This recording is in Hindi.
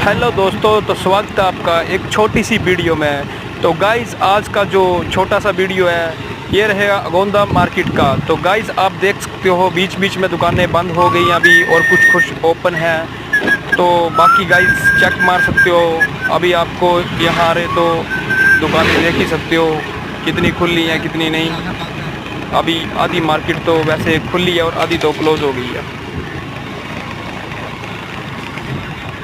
हेलो दोस्तों, तो स्वागत है आपका एक छोटी सी वीडियो में। तो गाइज़, आज का जो छोटा सा वीडियो है ये रहेगा अगोंदा मार्केट का। तो गाइज़, आप देख सकते हो बीच बीच में दुकानें बंद हो गई अभी और कुछ ओपन है। तो बाकी गाइज़ चेक मार सकते हो, अभी आपको यहाँ आ रहे तो दुकानें देख ही सकते हो कितनी खुली हैं कितनी नहीं। अभी आधी मार्केट तो वैसे खुली है और आधी तो क्लोज़ हो गई है।